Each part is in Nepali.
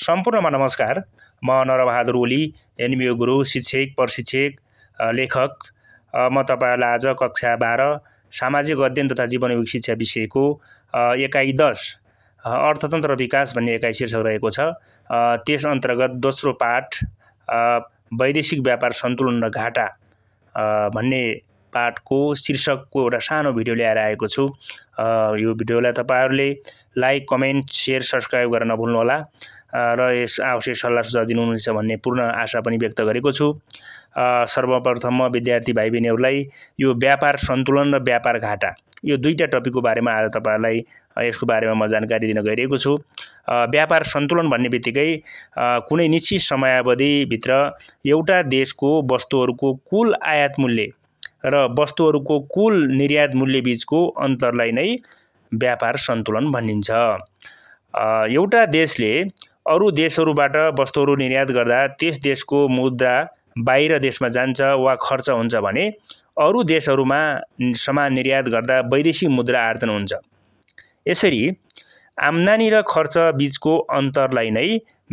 सम्पूर्णमा नमस्कार। म नरबहादुर ओली, एनबिओ गुरु, शिक्षक, प्रशिक्षक, लेखक। म तपाईहरुलाई आज कक्षा 12 सामाजिक अध्ययन तथा जीवनोपयोगी शिक्षा विषयको एकाइ 10 अर्थतन्त्र विकास भन्ने एकाइ शीर्षक रहेको छ। त्यस अन्तर्गत दोस्रो पाठ वैदेशिक व्यापार सन्तुलन र घाटा भन्ने पाठको शीर्षकको एउटा सानो भिडियो ल्याएर आएको छु। यो भिडियोलाई तपाईहरुले लाइक, कमेन्ट, शेयर, सब्स्क्राइब गर्न नभुल्नुहोला र यस आवश्यक सल्लाह सुझाव दिनुहुनेछ भन्ने पूर्ण आशा पनि व्यक्त गरेको छु। सर्वप्रथम म विद्यार्थी भाइ बहिनीहरुलाई यो व्यापार सन्तुलन र व्यापार घाटा यो दुईटा टपिकको बारेमा आज तपाईहरुलाई यसको बारेमा म जानकारी दिन गइरहेको छु। व्यापार सन्तुलन भन्ने बित्तिकै कुनै निश्चित समयावधि भित्र एउटा देशको वस्तुहरुको कुल आयात मूल्य र वस्तुहरुको कुल निर्यात मूल्य बीचको अन्तरलाई नै व्यापार सन्तुलन भनिन्छ। एउटा देशले अरु देशहरुबाट वस्तुहरु निर्यात गर्दा त्यस देशको मुद्रा बाहिर देशमा जान्छ वा खर्च हुन्छ भने अरु देशहरुमा सामान निर्यात गर्दा वैदेशिक मुद्रा आर्जन हुन्छ। यसरी आम्दानी र खर्च बीचको अन्तरलाई नै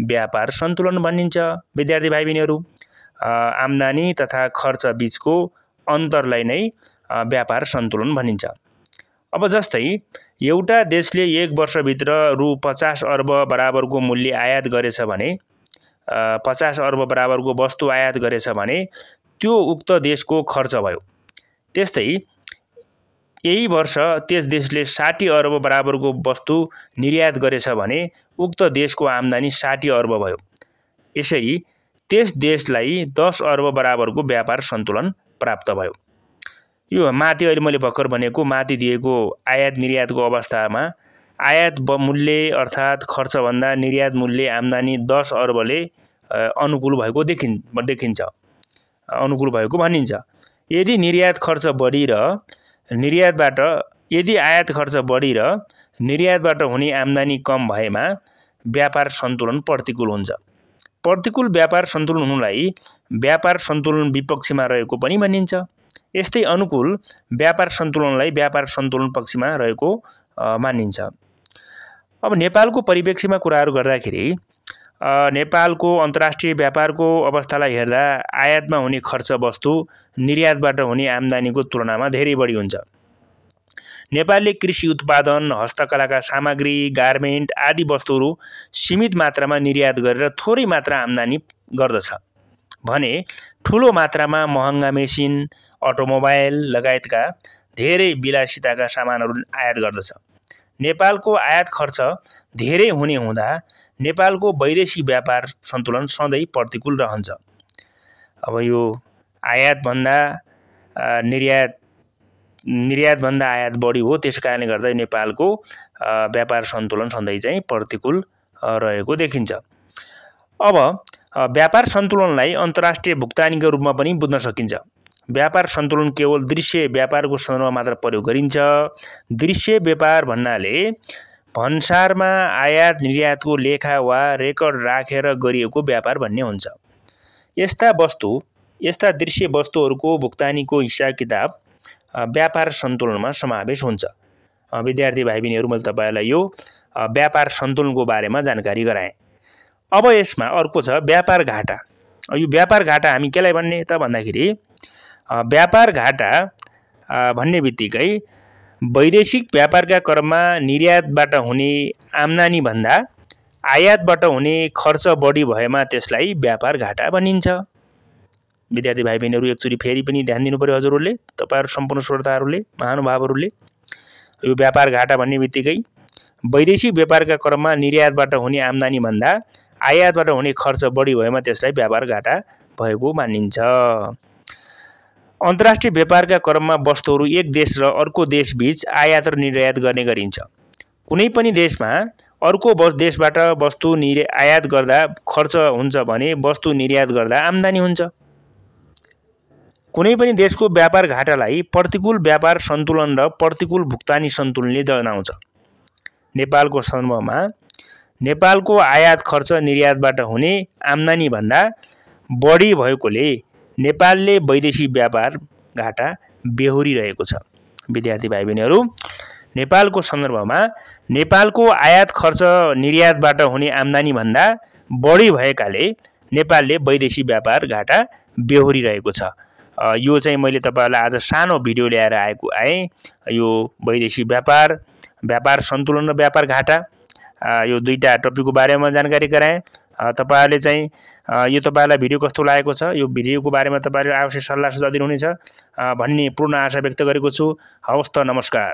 व्यापार सन्तुलन भनिन्छ। विद्यार्थी भाइ बहिनीहरु, आम्दानी तथा खर्च बीचको अन्तरलाई नै व्यापार सन्तुलन भनिन्छ। अब जस्तै एउटा देशले एक वर्षभित्र रु 50 अर्ब बराबरको मूल्य आयात गरेछ भने 50 अर्ब बराबरको वस्तु आयात गरेछ भने त्यो उक्त देशको खर्च भयो। त्यस्तै यही वर्ष त्यस देशले 60 अर्ब बराबरको वस्तु निर्यात गरेछ भने उक्त देशको आम्दानी 60 अर्ब भयो। यसरी त्यस देशलाई 10 अर्ब बराबरको व्यापार सन्तुलन प्राप्त भयो। यो माथि अहिले मैले भर्खर भनेको माथि दिएको आयात निर्यातको अवस्थामा आयात मूल्य अर्थात खर्च भन्दा निर्यात मूल्य आम्दानी 10 अर्बले अनुकूल भएको देखिन्छ, अनुकूल भएको भनिन्छ। यदि निर्यात खर्च बढी र निर्यातबाट यदि आयात खर्च बढी र निर्यातबाट हुने आम्दानी कम भएमा व्यापार सन्तुलन प्रतिकूल हुन्छ। प्रतिकूल व्यापार सन्तुलन हुनुलाई व्यापार सन्तुलन विपक्षमा रहेको पनि भनिन्छ। यस्तै अनुकूल व्यापार सन्तुलनलाई व्यापार सन्तुलन पक्षमा रहेको मानिन्छ। अब नेपालको परिप्रेक्ष्यमा कुराहरू गर्दाखेरि नेपालको अन्तर्राष्ट्रिय व्यापारको अवस्थालाई हेर्दा आयातमा हुने खर्च वस्तु निर्यातबाट हुने आम्दानीको तुलनामा धेरै बढी हुन्छ। नेपालले कृषि उत्पादन, हस्तकलाका सामग्री, गार्मेन्ट आदि वस्तुहरू सीमित मात्रामा निर्यात गरेर थोरै मात्रा आम्दानी गर्दछ भने ठूलो मात्रामा महँगा मेसिन, अटोमोबाइल लगायतका धेरै विलासिताका सामानहरू आयात गर्दछ। नेपालको आयात खर्च धेरै हुने हुँदा नेपालको वैदेशिक व्यापार सन्तुलन सधैँ प्रतिकूल रहन्छ। अब यो आयात भन्दा निर्यात भन्दा आयात बढी हो, त्यसकारणले गर्दा नेपालको व्यापार सन्तुलन सधैँ चाहिँ प्रतिकूल रहेको देखिन्छ। अब व्यापार सन्तुलनलाई अन्तर्राष्ट्रिय भुक्तानीको रूपमा पनि बुझ्न सकिन्छ। व्यापार सन्तुलन केवल दृश्य व्यापारको सन्दर्भमा मात्र प्रयोग गरिन्छ। दृश्य व्यापार भन्नाले भन्सारमा आयात निर्यातको लेखा वा रेकर्ड राखेर गरिएको व्यापार भन्ने हुन्छ। यस्ता दृश्य वस्तुहरूको भुक्तानीको हिसाब किताब व्यापार सन्तुलनमा समावेश हुन्छ। विद्यार्थी भाइ बहिनीहरु, मैले तपाईहरुलाई यो व्यापार सन्तुलनको बारेमा जानकारी गराएँ। अब यसमा अर्को छ व्यापार घाटा। यो व्यापार घाटा हामी केलाई भन्ने त भन्दाखेरि व्यापार घाटा भन्ने बित्तिकै वैदेशिक व्यापारका क्रममा निर्यातबाट हुने आम्दानी भन्दा आयातबाट हुने खर्च बढी भएमा त्यसलाई व्यापार घाटा भनिन्छ। विद्यार्थी भाइ बहिनीहरु, एकचोटी फेरि पनि ध्यान दिनु पर्यो हजुरहरूले, तपाईहरु सम्पूर्ण श्रोताहरूले, महानुभावहरूले। यो व्यापार घाटा भन्ने बित्तिकै वैदेशिक व्यापारका क्रममा निर्यातबाट हुने आम्दानी भन्दा आयातबाट हुने खर्च बढी भएमा त्यसलाई व्यापार घाटा भएको मानिन्छ। अन्तर्राष्ट्रिय व्यापारका क्रममा वस्तुहरू एक देश र अर्को देशबीच आयात र निर्यात गर्ने गरिन्छ। कुनै पनि देशमा अर्को देशबाट वस्तु आयात गर्दा खर्च हुन्छ भने वस्तु निर्यात गर्दा आम्दानी हुन्छ। कुनै पनि देशको व्यापार घाटालाई प्रतिकूल व्यापार सन्तुलन र प्रतिकूल भुक्तानी सन्तुलनले जनाउँछ। नेपालको सन्दर्भमा नेपालको आयात खर्च निर्यातबाट हुने आम्दानी भन्दा बढी भएकोले नेपालले वैदेशिक व्यापार घाटा बेहोरिरहेको छ। विद्यार्थी भाइ बहिनीहरु, नेपालको सन्दर्भमा नेपालको आयात खर्च निर्यातबाट हुने आम्दानी भन्दा बढी भएकाले नेपालले वैदेशिक व्यापार घाटा बेहोरिरहेको छ। यो चाहिँ मैले तपाईहरुलाई आज सानो भिडियो ल्याएर आएँ। यो वैदेशिक व्यापार सन्तुलन र व्यापार घाटा, यो दुईटा टपिकको बारेमा जानकारी गराएँ। तपाईहरुले चाहिँ यो तपाईहरुलाई भिडियो कस्तो लागेको छ, यो भिडियोको बारेमा तपाईहरुले आवश्यक सल्लाह सुझाव दिनुहुनेछ भन्ने पूर्ण आशा व्यक्त गरेको छु। हवस् त, नमस्कार।